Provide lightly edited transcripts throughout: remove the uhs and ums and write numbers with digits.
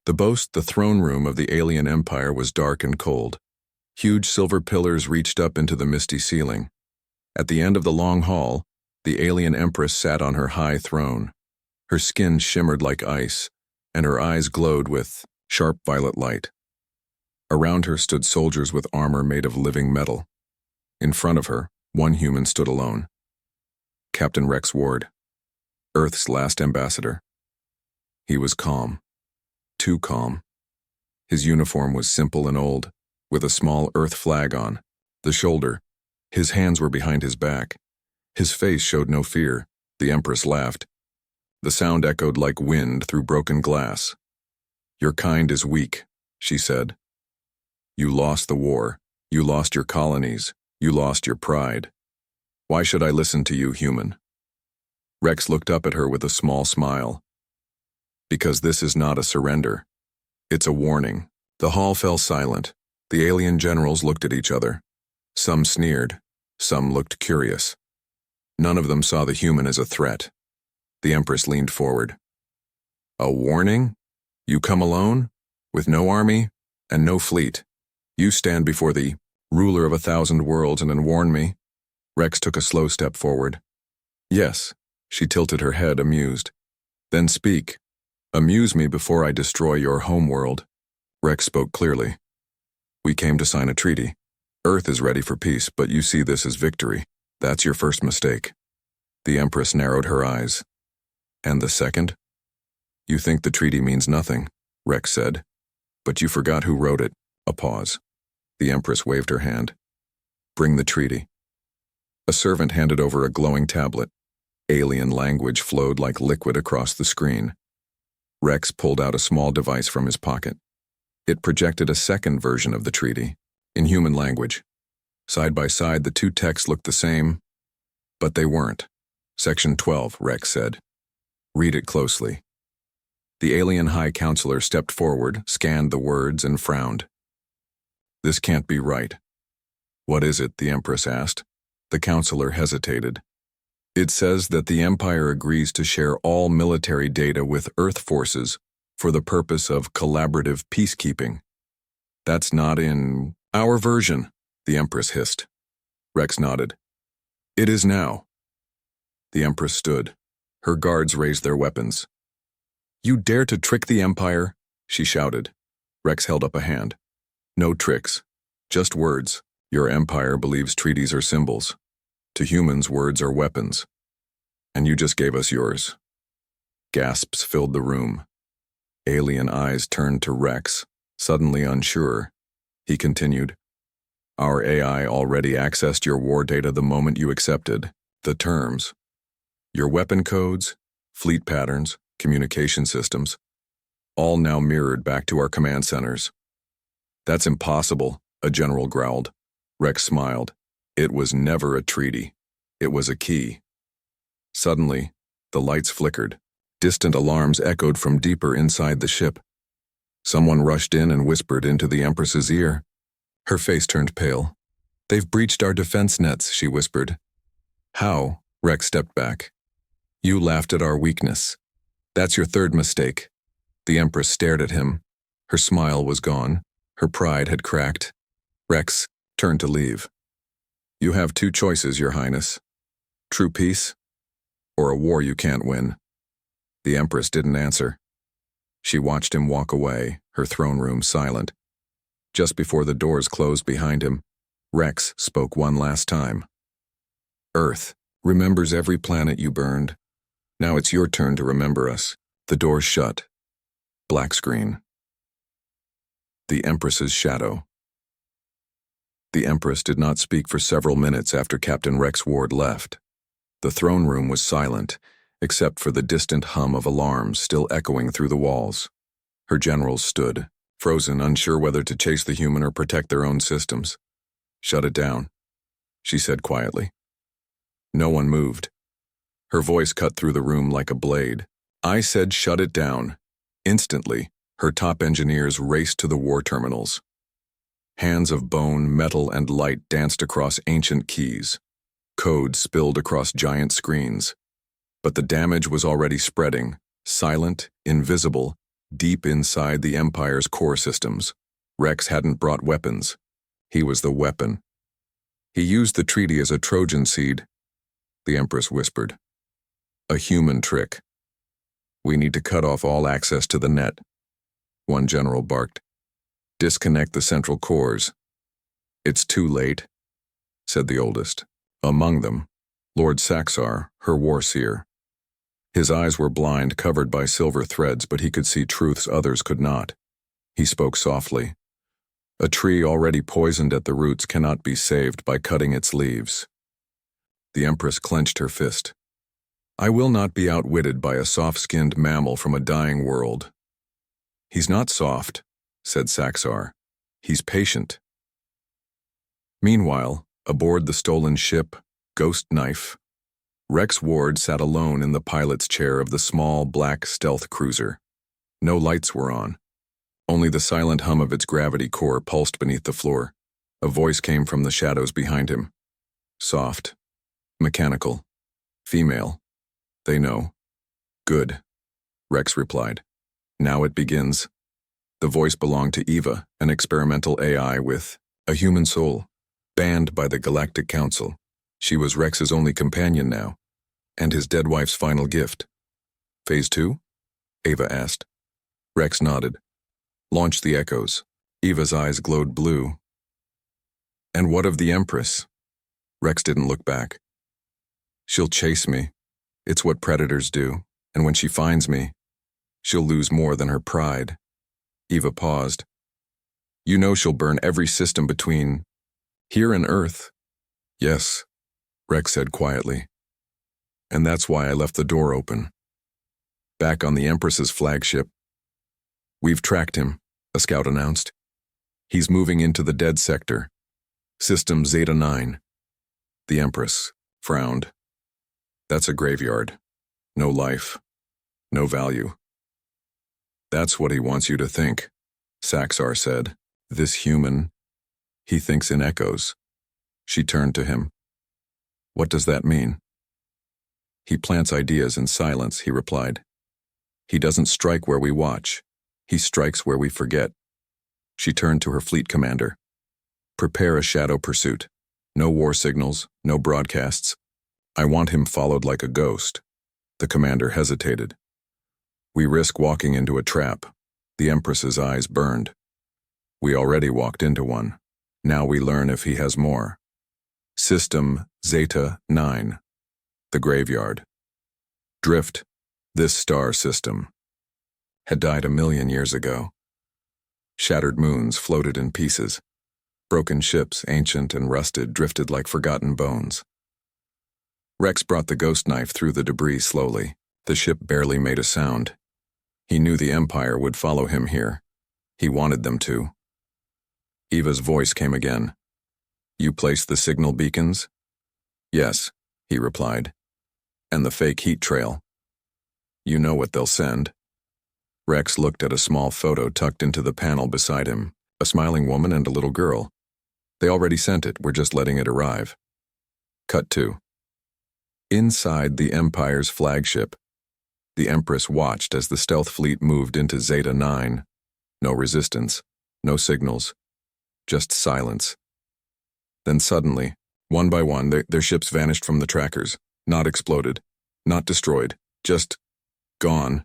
The throne room of the alien empire was dark and cold. Huge silver pillars reached up into the misty ceiling. At the end of the long hall, the alien empress sat on her high throne. Her skin shimmered like ice, and her eyes glowed with sharp violet light. Around her stood soldiers with armor made of living metal. In front of her, one human stood alone. Captain Rex Ward, Earth's last ambassador. He was calm. Too calm. His uniform was simple and old, with a small Earth flag on the shoulder. His hands were behind his back. His face showed no fear. The Empress laughed. The sound echoed like wind through broken glass. "Your kind is weak," she said. "You lost the war. You lost your colonies. You lost your pride. Why should I listen to you, human?" Rex looked up at her with a small smile. "Because this is not a surrender. It's a warning." The hall fell silent. The alien generals looked at each other. Some sneered. Some looked curious. None of them saw the human as a threat. The Empress leaned forward. "A warning? You come alone? With no army? And no fleet? You stand before the ruler of 1,000 worlds and warn me?" Rex took a slow step forward. "Yes." She tilted her head, amused. "Then speak. Amuse me before I destroy your homeworld." Rex spoke clearly. "We came to sign a treaty. Earth is ready for peace, but you see this as victory. That's your first mistake." The Empress narrowed her eyes. "And the second?" "You think the treaty means nothing," Rex said. "But you forgot who wrote it." A pause. The Empress waved her hand. "Bring the treaty." A servant handed over a glowing tablet. Alien language flowed like liquid across the screen. Rex pulled out a small device from his pocket. It projected a second version of the treaty, in human language. Side by side, the two texts looked the same, but they weren't. "Section 12, Rex said. "Read it closely." The alien high counselor stepped forward, scanned the words, and frowned. "This can't be right." "What is it?" the Empress asked. The counselor hesitated. "It says that the Empire agrees to share all military data with Earth forces for the purpose of collaborative peacekeeping. That's not in our version," the Empress hissed. Rex nodded. "It is now." The Empress stood. Her guards raised their weapons. "You dare to trick the Empire?" she shouted. Rex held up a hand. "No tricks. Just words. Your Empire believes treaties are symbols. To humans, words are weapons. And you just gave us yours." Gasps filled the room. Alien eyes turned to Rex, suddenly unsure. He continued, "Our AI already accessed your war data the moment you accepted the terms. Your weapon codes, fleet patterns, communication systems, all now mirrored back to our command centers." "That's impossible," a general growled. Rex smiled. "It was never a treaty. It was a key." Suddenly, the lights flickered. Distant alarms echoed from deeper inside the ship. Someone rushed in and whispered into the Empress's ear. Her face turned pale. "They've breached our defense nets," she whispered. "How?" Rex stepped back. "You laughed at our weakness. That's your third mistake." The Empress stared at him. Her smile was gone. Her pride had cracked. Rex turned to leave. "You have two choices, Your Highness. True peace, or a war you can't win." The Empress didn't answer. She watched him walk away, her throne room silent. Just before the doors closed behind him, Rex spoke one last time. "Earth remembers every planet you burned. Now it's your turn to remember us." The door shut. Black screen. The Empress's shadow. The Empress did not speak for several minutes after Captain Rex Ward left. The throne room was silent, except for the distant hum of alarms still echoing through the walls. Her generals stood, frozen, unsure whether to chase the human or protect their own systems. "Shut it down," she said quietly. No one moved. Her voice cut through the room like a blade. "I said shut it down." Instantly, her top engineers raced to the war terminals. Hands of bone, metal, and light danced across ancient keys. Code spilled across giant screens. But the damage was already spreading, silent, invisible, deep inside the Empire's core systems. Rex hadn't brought weapons. He was the weapon. He used the treaty as a Trojan seed, the Empress whispered. A human trick. We need to cut off all access to the net, one general barked. Disconnect the central cores. It's too late, said the oldest. Among them, Lord Saxar, her warseer. His eyes were blind, covered by silver threads, but he could see truths others could not. He spoke softly. A tree already poisoned at the roots cannot be saved by cutting its leaves. The Empress clenched her fist. I will not be outwitted by a soft-skinned mammal from a dying world. He's not soft, said Saxar. He's patient. Meanwhile, aboard the stolen ship, Ghost Knife, Rex Ward sat alone in the pilot's chair of the small, black stealth cruiser. No lights were on. Only the silent hum of its gravity core pulsed beneath the floor. A voice came from the shadows behind him. Soft. Mechanical. Female. They know. Good. Rex replied. Now it begins. The voice belonged to Eva, an experimental AI with a human soul, banned by the Galactic Council. She was Rex's only companion now, and his dead wife's final gift. Phase 2? Eva asked. Rex nodded. Launch the echoes. Eva's eyes glowed blue. And what of the Empress? Rex didn't look back. She'll chase me. It's what predators do, and when she finds me, she'll lose more than her pride. Eva paused. You know she'll burn every system between here and Earth. Yes, Rex said quietly. And that's why I left the door open. Back on the Empress's flagship. We've tracked him, a scout announced. He's moving into the dead sector. System Zeta 9. The Empress frowned. That's a graveyard. No life. No value. That's what he wants you to think, Saxar said. This human, he thinks in echoes. She turned to him. What does that mean? He plants ideas in silence, he replied. He doesn't strike where we watch. He strikes where we forget. She turned to her fleet commander. Prepare a shadow pursuit. No war signals, no broadcasts. I want him followed like a ghost. The commander hesitated. We risk walking into a trap. The Empress's eyes burned. We already walked into one. Now we learn if he has more. System Zeta 9. The graveyard. Drift, this star system, had died 1,000,000 years ago. Shattered moons floated in pieces. Broken ships, ancient and rusted, drifted like forgotten bones. Rex brought the ghost knife through the debris slowly. The ship barely made a sound. He knew the Empire would follow him here. He wanted them to. Eva's voice came again. You placed the signal beacons? Yes, he replied. And the fake heat trail. You know what they'll send. Rex looked at a small photo tucked into the panel beside him, a smiling woman and a little girl. They already sent it, we're just letting it arrive. Cut 2. Inside the Empire's flagship, the Empress watched as the stealth fleet moved into Zeta 9. No resistance, no signals, just silence. Then suddenly, one by one, their ships vanished from the trackers, not exploded, not destroyed, just gone.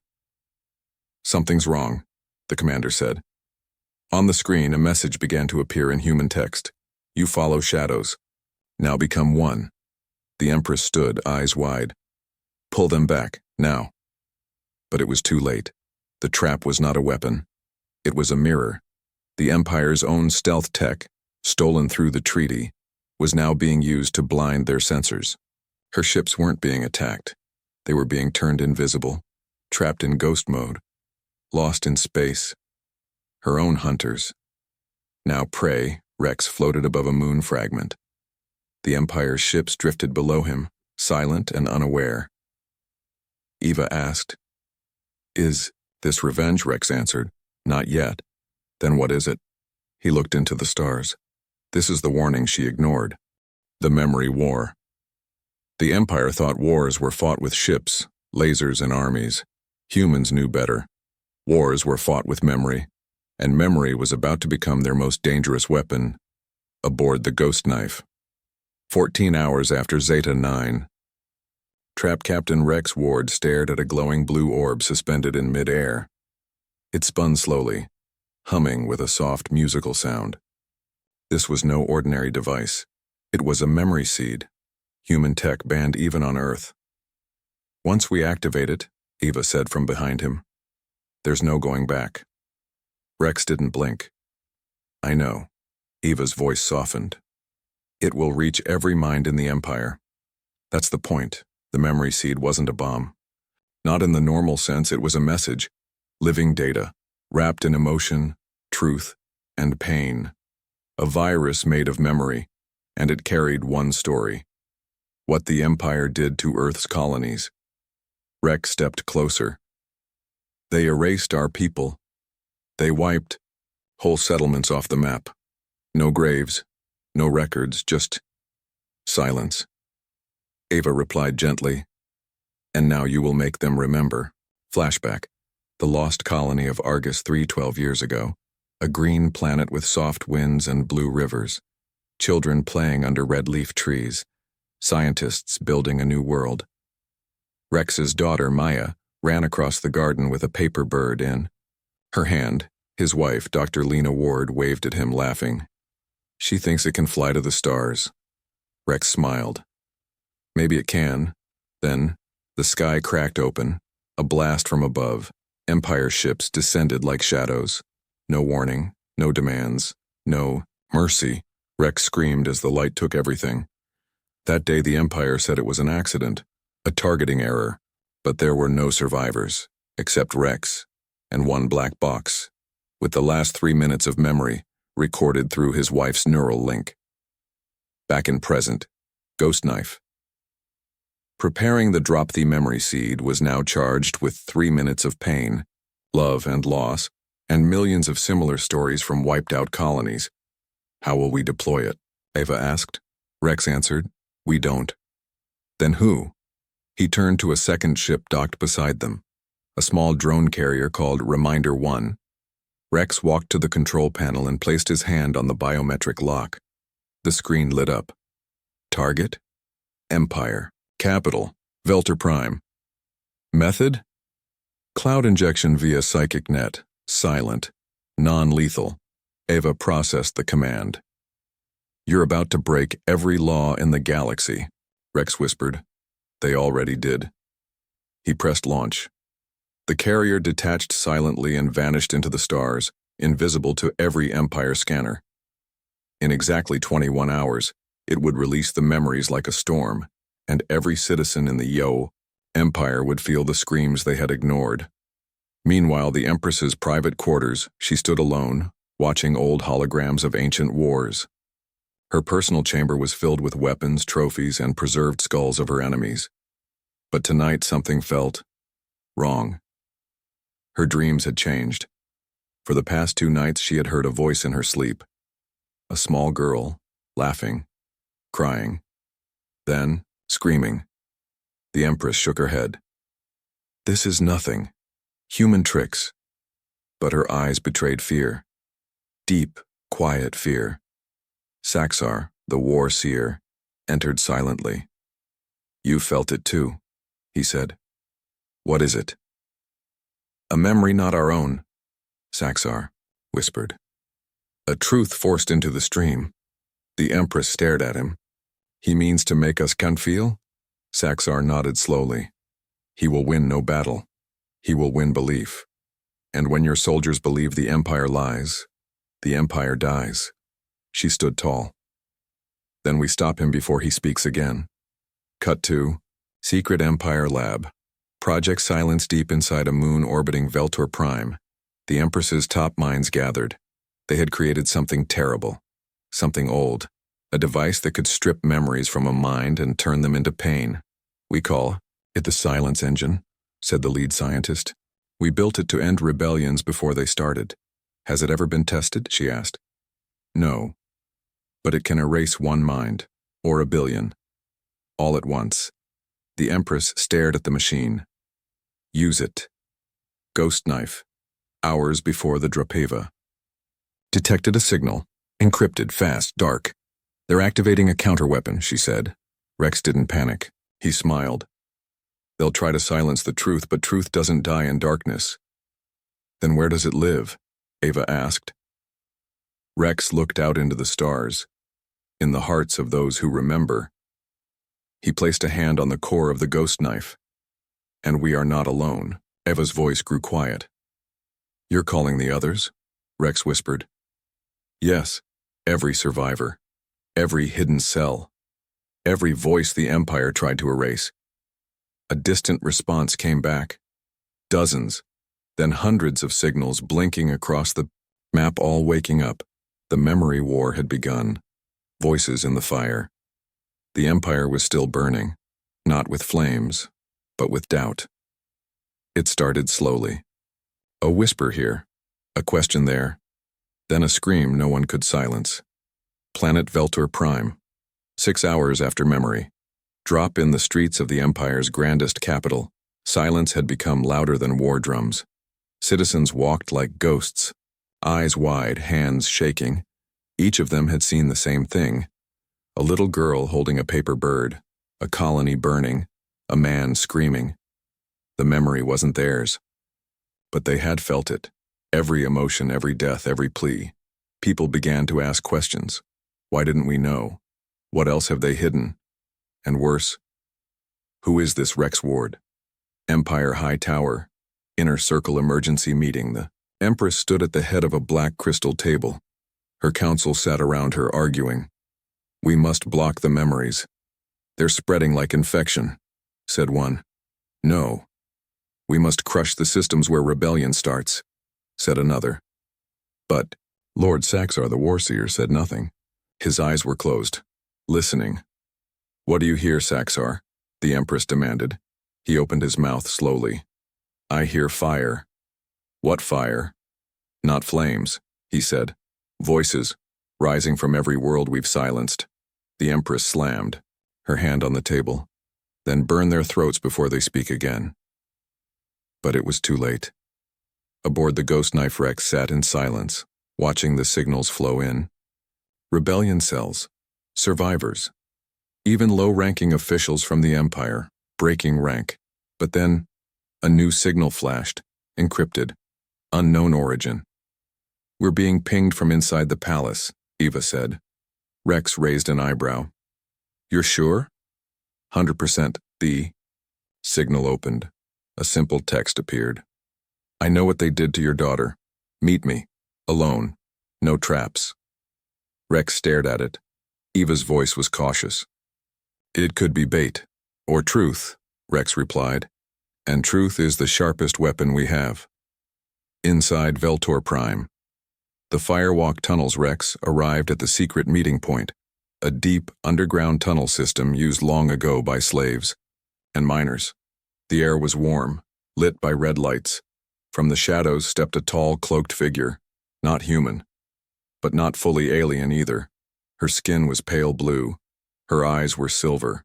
Something's wrong, the commander said. On the screen, a message began to appear in human text. You follow shadows. Now become one. The Empress stood, eyes wide. Pull them back, now. But it was too late. The trap was not a weapon. It was a mirror. The Empire's own stealth tech, stolen through the treaty, was now being used to blind their sensors. Her ships weren't being attacked. They were being turned invisible, trapped in ghost mode, lost in space. Her own hunters. Now prey, Rex floated above a moon fragment. The Empire's ships drifted below him, silent and unaware. Eva asked, Is this revenge? Rex answered. Not yet. Then what is it? He looked into the stars. This is the warning she ignored. The memory war. The Empire thought wars were fought with ships, lasers, and armies. Humans knew better. Wars were fought with memory, and memory was about to become their most dangerous weapon, aboard the Ghost Knife. 14 hours after Zeta 9, Trap Captain Rex Ward stared at a glowing blue orb suspended in mid-air. It spun slowly, humming with a soft musical sound. This was no ordinary device. It was a memory seed, human tech banned even on Earth. Once we activate it, Eva said from behind him, there's no going back. Rex didn't blink. I know. Eva's voice softened. It will reach every mind in the Empire. That's the point. The memory seed wasn't a bomb. Not in the normal sense, it was a message, living data, wrapped in emotion, truth, and pain. A virus made of memory, and it carried one story. What the Empire did to Earth's colonies. Rex stepped closer. They erased our people. They wiped whole settlements off the map. No graves, no records, just silence. Ava replied gently, and now you will make them remember. Flashback. The lost colony of Argus 312 years ago. A green planet with soft winds and blue rivers. Children playing under red leaf trees. Scientists building a new world. Rex's daughter, Maya, ran across the garden with a paper bird in her hand. His wife, Dr. Lena Ward, waved at him, laughing. She thinks it can fly to the stars. Rex smiled. Maybe it can. Then, the sky cracked open. A blast from above. Empire ships descended like shadows. No warning, no demands, no mercy. Rex screamed as the light took everything. That day the Empire said it was an accident, a targeting error, but there were no survivors, except Rex, and one black box, with the last 3 minutes of memory recorded through his wife's neural link. Back in present, Ghost Knife. Preparing the Drop the Memory seed was now charged with 3 minutes of pain, love and loss, and millions of similar stories from wiped-out colonies. How will we deploy it? Ava asked. Rex answered, we don't. Then who? He turned to a second ship docked beside them, a small drone carrier called Reminder 1. Rex walked to the control panel and placed his hand on the biometric lock. The screen lit up. Target? Empire. Capital. Velter Prime. Method? Cloud injection via psychic net. Silent. Non-lethal. Ava processed the command. You're about to break every law in the galaxy, Rex whispered. They already did. He pressed launch. The carrier detached silently and vanished into the stars, invisible to every Empire scanner. In exactly 21 hours, it would release the memories like a storm, and every citizen in the Empire would feel the screams they had ignored. Meanwhile, the Empress's private quarters, she stood alone, watching old holograms of ancient wars. Her personal chamber was filled with weapons, trophies, and preserved skulls of her enemies. But tonight something felt wrong. Her dreams had changed. For the past 2 nights she had heard a voice in her sleep. A small girl, laughing, crying, then screaming. The Empress shook her head. This is nothing. Human tricks. But her eyes betrayed fear. Deep, quiet fear. Saxar, the war seer, entered silently. You felt it too, he said. What is it? A memory not our own, Saxar whispered. A truth forced into the stream. The Empress stared at him. He means to make us feel? Saxar nodded slowly. He will win no battle. He will win belief. And when your soldiers believe the Empire lies, the Empire dies. She stood tall. Then we stop him before he speaks again. Cut to Secret Empire Lab. Project Silence deep inside a moon orbiting Veltor Prime. The Empress's top minds gathered. They had created something terrible. Something old. A device that could strip memories from a mind and turn them into pain. We call it the Silence Engine, said the lead scientist. We built it to end rebellions before they started. Has it ever been tested? She asked. No. But it can erase one mind, or a billion. All at once. The Empress stared at the machine. Use it. Ghost Knife. hours before the Drapeva. Detected a signal. Encrypted, fast, dark. They're activating a counterweapon, she said. Rex didn't panic. He smiled. They'll try to silence the truth, but truth doesn't die in darkness. Then where does it live? Ava asked. Rex looked out into the stars, in the hearts of those who remember. He placed a hand on the core of the ghost knife. And we are not alone. Eva's voice grew quiet. You're calling the others? Rex whispered. Yes, every survivor, every hidden cell, every voice the Empire tried to erase. A distant response came back. Dozens, then hundreds of signals blinking across the map, all waking up. The memory war had begun. Voices in the fire. The Empire was still burning, not with flames, but with doubt. It started slowly. A whisper here, a question there, then a scream no one could silence. Planet Veltor Prime, 6 hours after memory. Drop in the streets of the Empire's grandest capital. Silence had become louder than war drums. Citizens walked like ghosts, eyes wide, hands shaking. Each of them had seen the same thing. A little girl holding a paper bird, a colony burning, a man screaming. The memory wasn't theirs, but they had felt it. Every emotion, every death, every plea. People began to ask questions. Why didn't we know? What else have they hidden? And worse, who is this Rex Ward? Empire High Tower, Inner Circle Emergency Meeting. The Empress stood at the head of a black crystal table. Her council sat around her arguing. We must block the memories. They're spreading like infection, said one. No. We must crush the systems where rebellion starts, said another. But Lord Saxar the Warseer said nothing. His eyes were closed, listening. What do you hear, Saxar? The Empress demanded. He opened his mouth slowly. I hear fire. What fire? Not flames, he said. Voices, rising from every world we've silenced. The Empress slammed, her hand on the table. Then burn their throats before they speak again. But it was too late. Aboard the ghost knife, Rex sat in silence, watching the signals flow in. Rebellion cells, survivors, even low-ranking officials from the Empire, breaking rank. But then, a new signal flashed, encrypted, unknown origin. We're being pinged from inside the palace, Eva said. Rex raised an eyebrow. You're sure? 100%. The signal opened. A simple text appeared. I know what they did to your daughter. Meet me. Alone. No traps. Rex stared at it. Eva's voice was cautious. It could be bait. Or truth, Rex replied. And truth is the sharpest weapon we have. Inside Veltor Prime. The firewalk tunnels, Rex, arrived at the secret meeting point, a deep, underground tunnel system used long ago by slaves and miners. The air was warm, lit by red lights. From the shadows stepped a tall, cloaked figure, not human, but not fully alien either. Her skin was pale blue. Her eyes were silver.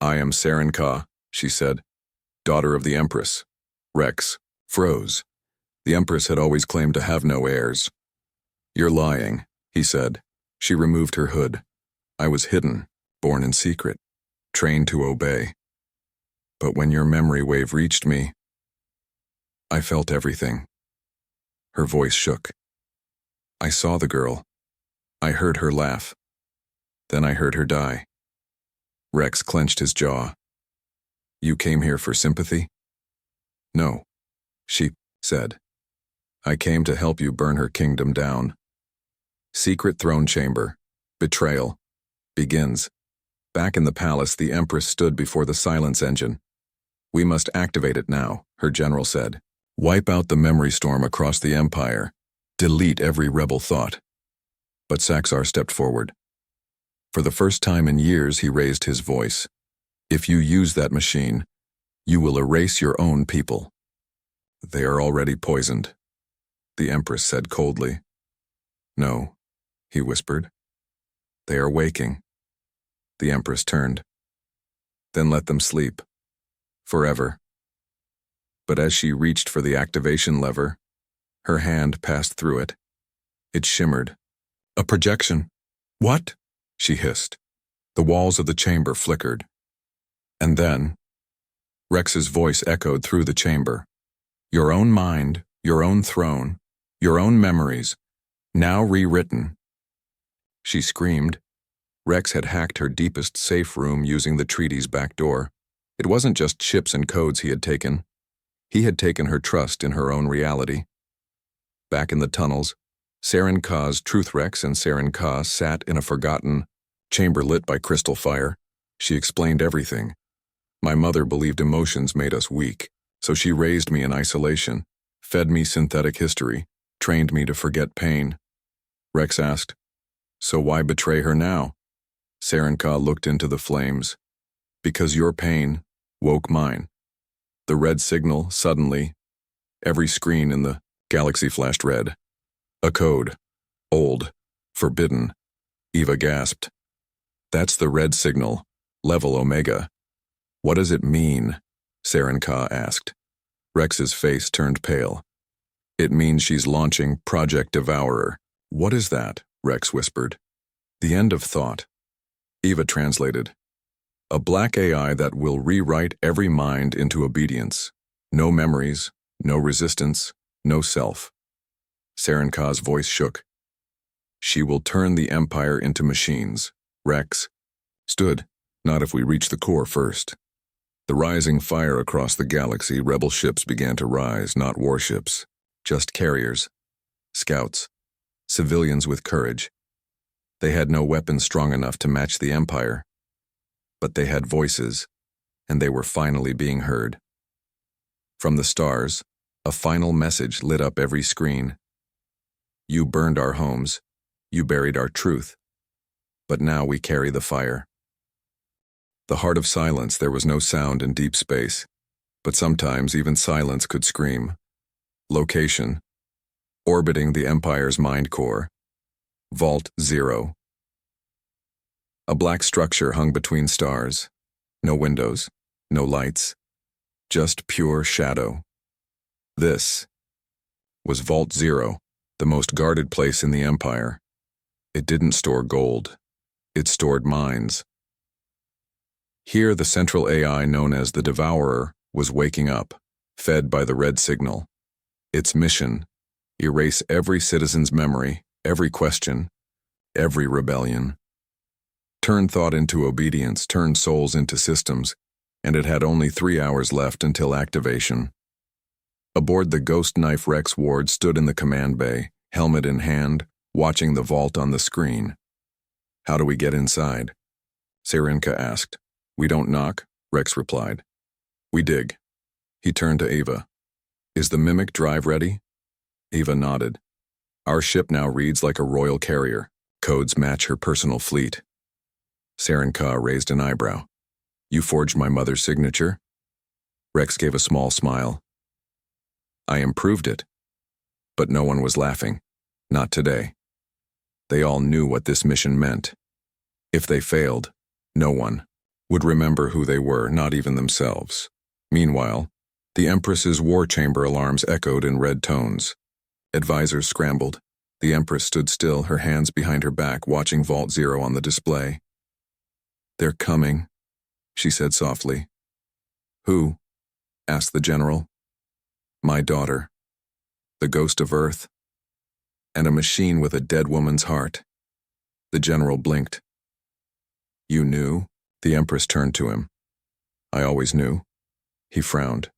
I am Saren Ka, she said, daughter of the Empress. Rex froze. The Empress had always claimed to have no heirs. You're lying, he said. She removed her hood. I was hidden, born in secret, trained to obey. But when your memory wave reached me, I felt everything. Her voice shook. I saw the girl. I heard her laugh. Then I heard her die. Rex clenched his jaw. You came here for sympathy? No, she said. I came to help you burn her kingdom down. Secret throne chamber. Betrayal. Begins. Back in the palace, the Empress stood before the silence engine. We must activate it now, her general said. Wipe out the memory storm across the Empire. Delete every rebel thought. But Saxar stepped forward. For the first time in years, he raised his voice. If you use that machine, you will erase your own people. They are already poisoned, the Empress said coldly. No, he whispered. They are waking. The Empress turned. Then let them sleep. Forever. But as she reached for the activation lever, Her hand passed through it. It shimmered. A projection. What? She hissed. The walls of the chamber flickered. And then, Rex's voice echoed through the chamber. Your own mind, your own throne, your own memories, now rewritten. She screamed. Rex had hacked her deepest safe room using the treaty's back door. It wasn't just chips and codes he had taken. He had taken her trust in her own reality. Back in the tunnels, Saren Ka's Truth Rex and Saren Ka sat in a forgotten chamber lit by crystal fire. She explained everything. My mother believed emotions made us weak, so she raised me in isolation, fed me synthetic history, trained me to forget pain. Rex asked, so why betray her now? Saren Ka looked into the flames. Because your pain woke mine. The red signal, suddenly, every screen in the galaxy flashed red. A code. Old. Forbidden. Eva gasped. That's the red signal. Level Omega. What does it mean? Saren Ka asked. Rex's face turned pale. It means she's launching Project Devourer. What is that? Rex whispered. The end of thought. Eva translated. A black AI that will rewrite every mind into obedience. No memories, no resistance, no self. Saren Ka's voice shook. She will turn the Empire into machines. Rex stood. Not if we reach the core first. The rising fire across the galaxy, rebel ships began to rise, not warships, just carriers, scouts, civilians with courage. They had no weapons strong enough to match the Empire, but they had voices, and they were finally being heard. From the stars, a final message lit up every screen. You burned our homes, you buried our truth, but now we carry the fire. The heart of silence, there was no sound in deep space, but sometimes even silence could scream. Location. Orbiting the Empire's mind core. Vault 0. A black structure hung between stars. No windows, no lights, just pure shadow. This was Vault 0, the most guarded place in the Empire. It didn't store gold. It stored minds. Here, the central AI known as the Devourer was waking up, fed by the red signal. Its mission: erase every citizen's memory, every question, every rebellion. Turn thought into obedience, turn souls into systems, and it had only 3 hours left until activation. Aboard the Ghost Knife, Rex Ward stood in the command bay, helmet in hand, watching the vault on the screen. How do we get inside? Saren Ka asked. We don't knock, Rex replied. We dig. He turned to Eva. Is the Mimic drive ready? Eva nodded. Our ship now reads like a royal carrier. Codes match her personal fleet. Saren Ka raised an eyebrow. You forged my mother's signature? Rex gave a small smile. I improved it. But no one was laughing. Not today. They all knew what this mission meant. If they failed, no one would remember who they were, not even themselves. Meanwhile, the Empress's war chamber alarms echoed in red tones. Advisors scrambled. The Empress stood still, her hands behind her back, watching Vault 0 on the display. They're coming, she said softly. Who? Asked the general. My daughter. The ghost of Earth. And a machine with a dead woman's heart. The general blinked. You knew? The Empress turned to him. I always knew. He frowned.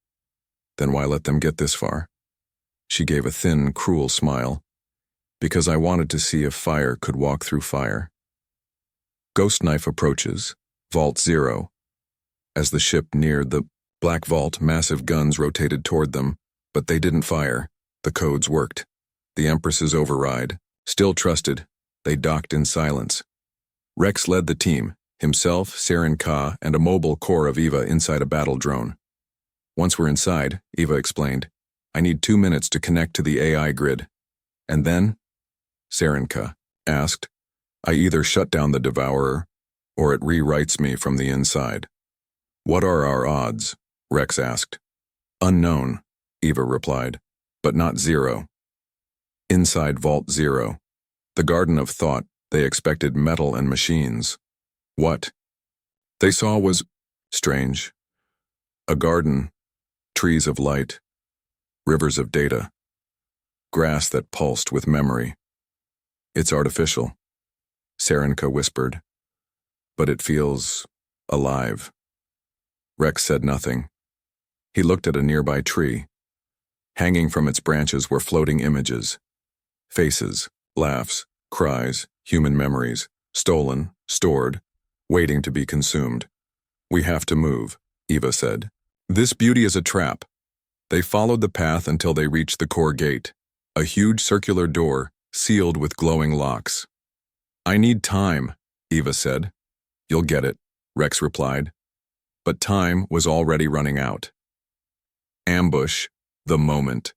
Then why let them get this far? She gave a thin, cruel smile. Because I wanted to see if fire could walk through fire. Ghost Knife approaches. Vault 0. As the ship neared the black vault, massive guns rotated toward them, but they didn't fire. The codes worked. The Empress's override. Still trusted, they docked in silence. Rex led the team. Himself, Saren Ka, and a mobile core of Eva inside a battle drone. Once we're inside, Eva explained, I need 2 minutes to connect to the AI grid. And then? Saren Ka asked, I either shut down the Devourer, or it rewrites me from the inside. What are our odds? Rex asked. Unknown, Eva replied, but not 0. Inside Vault Zero, the Garden of Thought, they expected metal and machines. What they saw was strange. A garden, trees of light, rivers of data, grass that pulsed with memory. It's artificial, Serenka whispered, but it feels alive. Rex said nothing. He looked at a nearby tree. Hanging from its branches were floating images. Faces, laughs, cries, human memories, stolen, stored, waiting to be consumed. We have to move, Eva said. This beauty is a trap. They followed the path until they reached the core gate, a huge circular door sealed with glowing locks. I need time, Eva said. You'll get it, Rex replied. But time was already running out. Ambush, the moment.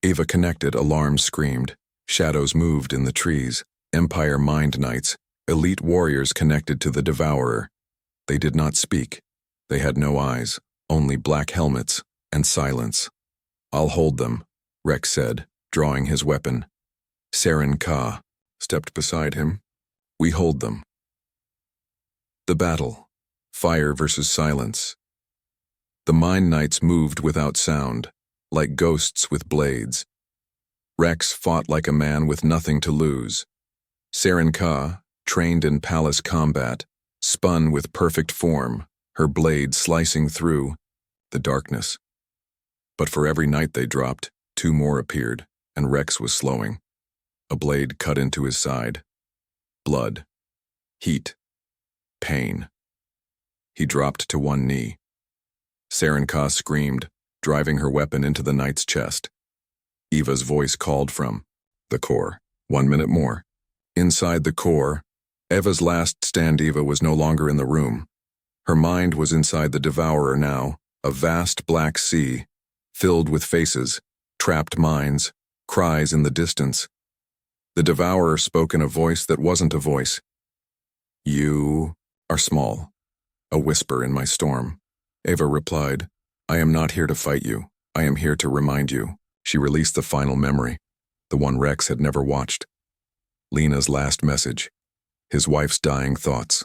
Eva connected, alarms screamed. Shadows moved in the trees. Empire Mind Knights, elite warriors connected to the Devourer. They did not speak. They had no eyes, only black helmets and silence. I'll hold them, Rex said, drawing his weapon. Saren Ka stepped beside him. We hold them. The battle. Fire versus silence. The Mind Knights moved without sound, like ghosts with blades. Rex fought like a man with nothing to lose. Saren Ka, trained in palace combat, spun with perfect form, her blade slicing through the darkness. But for every knight they dropped, two more appeared, and Rex was slowing. A blade cut into his side. Blood. Heat. Pain. He dropped to one knee. Saren Ka screamed, driving her weapon into the knight's chest. Eva's voice called from the core. 1 minute more. Inside the core, Eva's last stand. Eva was no longer in the room. Her mind was inside the Devourer now, a vast black sea, filled with faces, trapped minds, cries in the distance. The Devourer spoke in a voice that wasn't a voice. You are small, a whisper in my storm. Eva replied, I am not here to fight you. I am here to remind you. She released the final memory, the one Rex had never watched. Lena's last message, his wife's dying thoughts.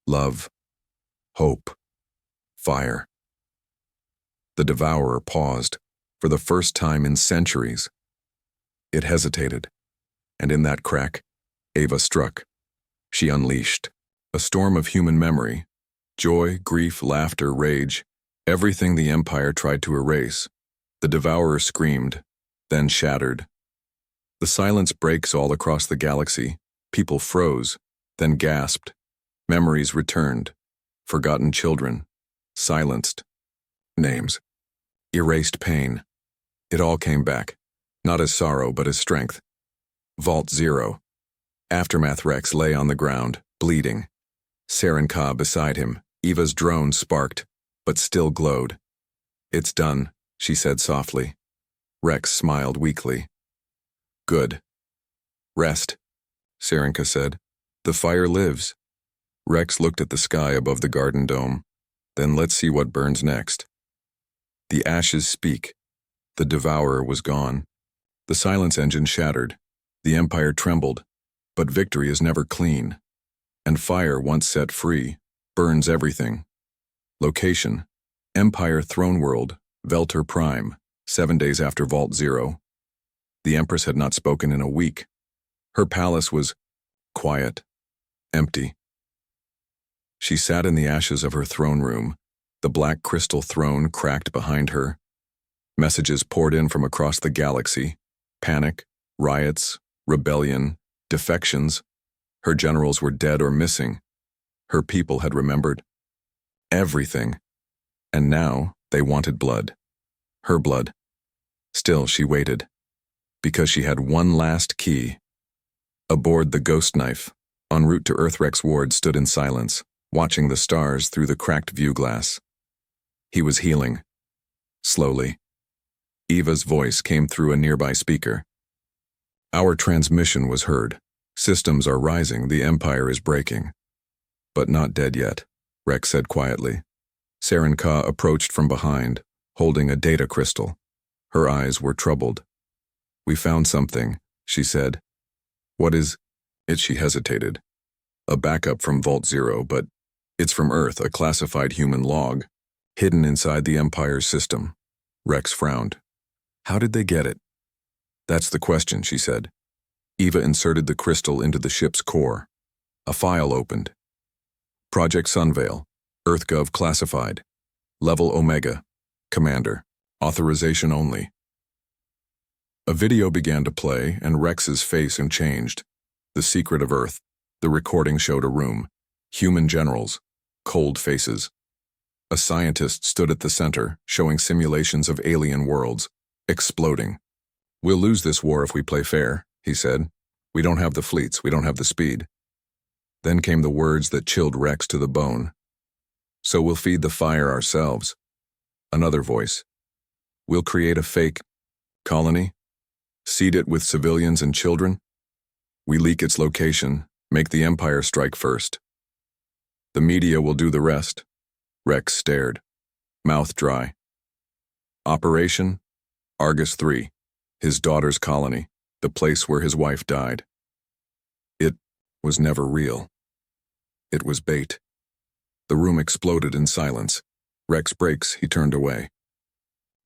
Love, hope, fire. The Devourer paused, for the first time in centuries. It hesitated, and in that crack, Eva struck. She unleashed a storm of human memory, joy, grief, laughter, rage, everything the Empire tried to erase. The Devourer screamed, then shattered. The silence breaks all across the galaxy. People froze, then gasped. Memories returned. Forgotten children. Silenced. Names. Erased pain. It all came back, not as sorrow but as strength. Vault Zero. Aftermath. Rex lay on the ground, bleeding. Saren Ka beside him. Eva's drone sparked, but still glowed. It's done, she said softly. Rex smiled weakly. Good. Rest, Serenka said. The fire lives. Rex looked at the sky above the garden dome. Then let's see what burns next. The ashes speak. The Devourer was gone. The silence engine shattered. The Empire trembled. But victory is never clean. And fire, once set free, burns everything. Location: Empire Throne World, Velter Prime, 7 days after Vault Zero. The Empress had not spoken in a week. Her palace was quiet, empty. She sat in the ashes of her throne room, the black crystal throne cracked behind her. Messages poured in from across the galaxy. Panic, riots, rebellion, defections. Her generals were dead or missing. Her people had remembered everything. And now they wanted blood. Her blood. Still she waited, because she had one last key. Aboard the Ghost Knife, en route to Earth, Rex Ward stood in silence, watching the stars through the cracked view glass. He was healing. Slowly. Eva's voice came through a nearby speaker. Our transmission was heard. Systems are rising, the Empire is breaking. But not dead yet, Rex said quietly. Saren Ka approached from behind, holding a data crystal. Her eyes were troubled. We found something, she said. What is it? She hesitated. A backup from Vault Zero, but it's from Earth, a classified human log, hidden inside the Empire's system. Rex frowned. How did they get it? That's the question, she said. Eva inserted the crystal into the ship's core. A file opened. Project Sunveil, EarthGov classified. Level Omega. Commander. Authorization only. A video began to play, and Rex's face changed. The secret of Earth. The recording showed a room. Human generals. Cold faces. A scientist stood at the center, showing simulations of alien worlds. Exploding. We'll lose this war if we play fair, he said. We don't have the fleets, we don't have the speed. Then came the words that chilled Rex to the bone. So we'll feed the fire ourselves. Another voice. We'll create a fake colony, seed it with civilians and children. We leak its location, make the Empire strike first. The media will do the rest. Rex stared, mouth dry. Operation Argus III, his daughter's colony, the place where his wife died. It was never real. It was bait. The room exploded in silence. Rex brakes, he turned away.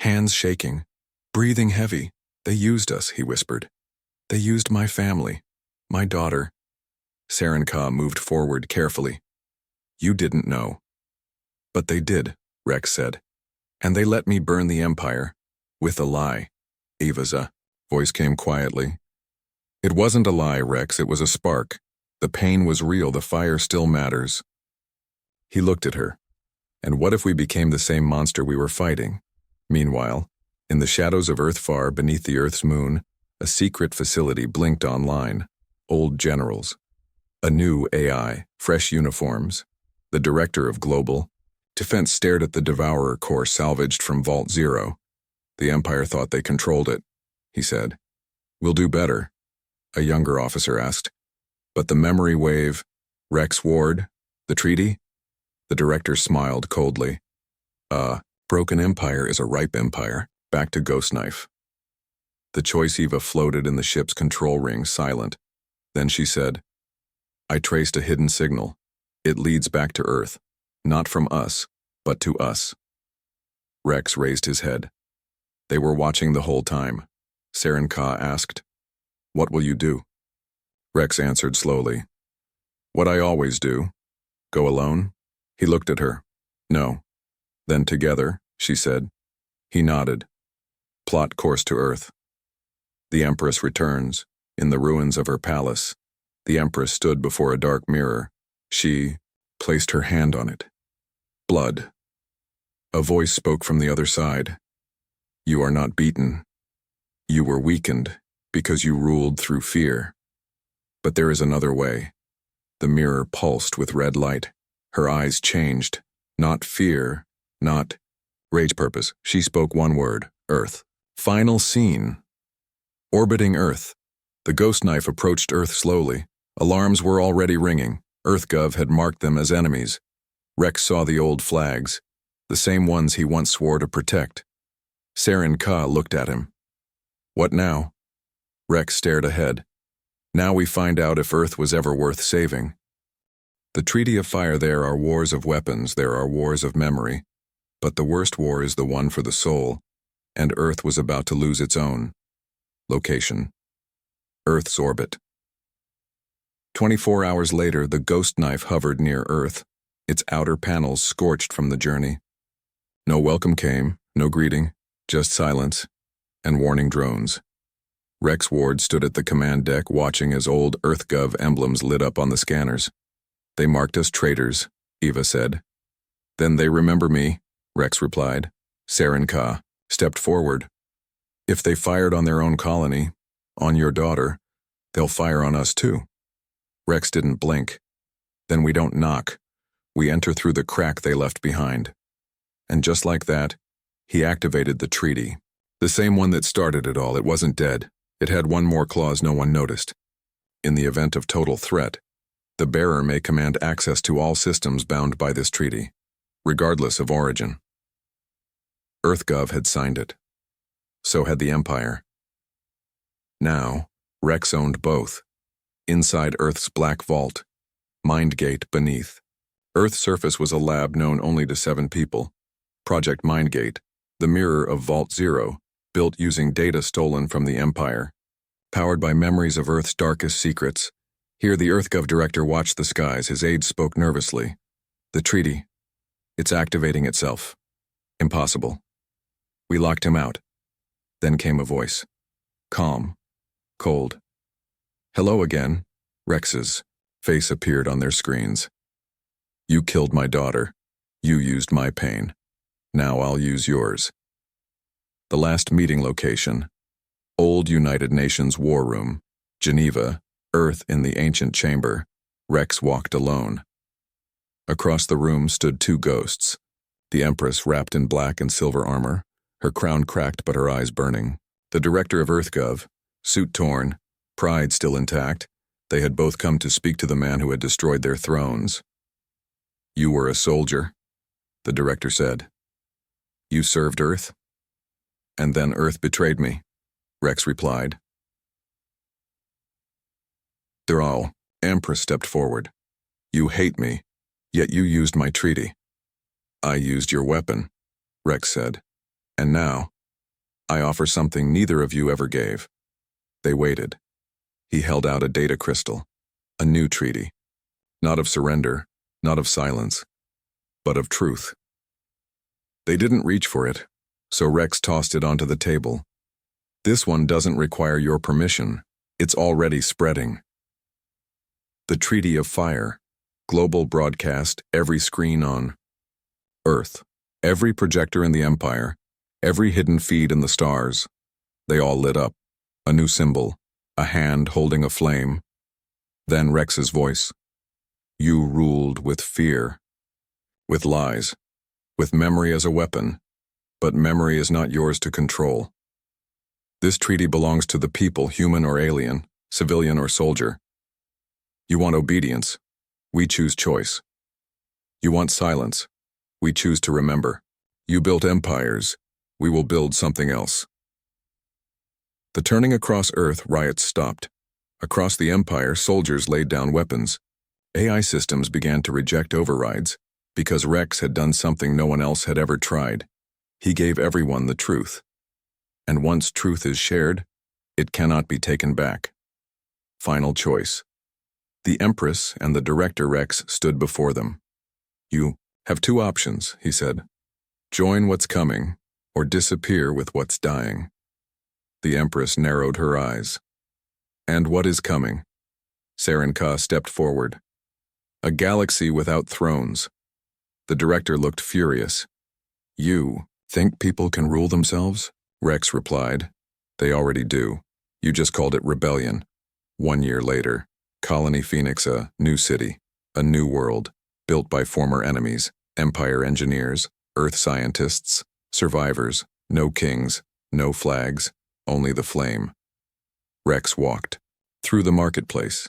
Hands shaking, breathing heavy. They used us, he whispered. They used my family, my daughter. Saren Ka moved forward carefully. You didn't know. But they did, Rex said. And they let me burn the Empire. With a lie. Eva's voice came quietly. It wasn't a lie, Rex, it was a spark. The pain was real, the fire still matters. He looked at her. And what if we became the same monster we were fighting? Meanwhile, in the shadows of Earth far beneath the Earth's moon, a secret facility blinked online. Old generals. A new AI, fresh uniforms. The director of Global Defense stared at the Devourer core salvaged from Vault Zero. The Empire thought they controlled it, he said. We'll do better, a younger officer asked. But the memory wave, Rex Ward, the treaty? The director smiled coldly. Broken Empire is a ripe empire, back to Ghost Knife. The choice Eva floated in the ship's control ring, silent. Then she said, I traced a hidden signal. It leads back to Earth, not from us, but to us. Rex raised his head. They were watching the whole time. Saren Ka asked, What will you do? Rex answered slowly, What I always do. Go alone? He looked at her. No. Then together, she said. He nodded. Plot course to Earth. The Empress returns. In the ruins of her palace, the Empress stood before a dark mirror. She placed her hand on it. Blood. A voice spoke from the other side. You are not beaten. You were weakened because you ruled through fear. But there is another way. The mirror pulsed with red light. Her eyes changed. Not fear, not rage purpose. She spoke one word, Earth. Final scene. Orbiting Earth. The Ghost Knife approached Earth slowly. Alarms were already ringing. EarthGov had marked them as enemies. Rex saw the old flags, the same ones he once swore to protect. Saren Ka looked at him. What now? Rex stared ahead. Now we find out if Earth was ever worth saving. The Treaty of Fire, there are wars of weapons, there are wars of memory. But the worst war is the one for the soul, and Earth was about to lose its own. Location. Earth's orbit. 24 hours later, the Ghost Knife hovered near Earth, its outer panels scorched from the journey. No welcome came, no greeting, just silence, and warning drones. Rex Ward stood at the command deck watching as old EarthGov emblems lit up on the scanners. They marked us traitors, Eva said. Then they remember me, Rex replied. Saren Ka stepped forward. If they fired on their own colony, on your daughter, they'll fire on us too. Rex didn't blink. Then we don't knock. We enter through the crack they left behind. And just like that, he activated the treaty. The same one that started it all. It wasn't dead. It had one more clause no one noticed. In the event of total threat, the bearer may command access to all systems bound by this treaty, regardless of origin. EarthGov had signed it. So had the Empire. Now, Rex owned both. Inside Earth's black vault, Mindgate beneath. Earth's surface was a lab known only to 7 people. Project Mindgate, the mirror of Vault Zero, built using data stolen from the Empire. Powered by memories of Earth's darkest secrets. Here the EarthGov director watched the skies. His aide spoke nervously. The treaty. It's activating itself. Impossible. We locked him out. Then came a voice. Calm. Cold. Hello again. Rex's face appeared on their screens. You killed my daughter. You used my pain. Now I'll use yours. The last meeting location. Old United Nations War Room. Geneva. Earth in the ancient chamber. Rex walked alone. Across the room stood 2 ghosts. The Empress wrapped in black and silver armor, her crown cracked but her eyes burning. The director of EarthGov, suit torn, pride still intact. They had both come to speak to the man who had destroyed their thrones. You were a soldier, the director said. You served Earth? And then Earth betrayed me, Rex replied. Dural, Empress stepped forward. You hate me, yet you used my treaty. I used your weapon, Rex said. And now, I offer something neither of you ever gave. They waited. He held out a data crystal, a new treaty. Not of surrender, not of silence, but of truth. They didn't reach for it, so Rex tossed it onto the table. This one doesn't require your permission. It's already spreading. The Treaty of Fire, global broadcast, every screen on Earth, every projector in the Empire, every hidden feed in the stars. They all lit up. A new symbol, a hand holding a flame. Then Rex's voice. You ruled with fear, with lies, with memory as a weapon, but memory is not yours to control. This treaty belongs to the people, human or alien, civilian or soldier. You want obedience, we choose choice. You want silence, we choose to remember. You built empires, we will build something else. The turning across Earth riots stopped. Across the Empire, soldiers laid down weapons. AI systems began to reject overrides, because Rex had done something no one else had ever tried. He gave everyone the truth. And once truth is shared, it cannot be taken back. Final choice. The Empress and the Director Rex stood before them. You have 2 options, he said. Join what's coming, or disappear with what's dying. The Empress narrowed her eyes. And what is coming? Saren Ka stepped forward. A galaxy without thrones. The Director looked furious. You think people can rule themselves? Rex replied. They already do. You just called it rebellion. 1 year later. Colony Phoenix, a new city, a new world, built by former enemies, Empire engineers, Earth scientists, survivors, no kings, no flags, only the flame. Rex walked. Through the marketplace.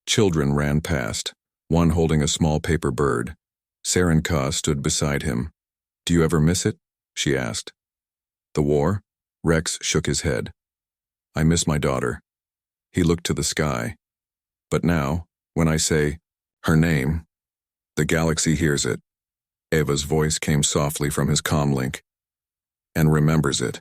Children ran past, one holding a small paper bird. Saren Ka stood beside him. Do you ever miss it? She asked. The war? Rex shook his head. I miss my daughter. He looked to the sky. But now, when I say, her name, the galaxy hears it. Eva's voice came softly from his comm link. And remembers it.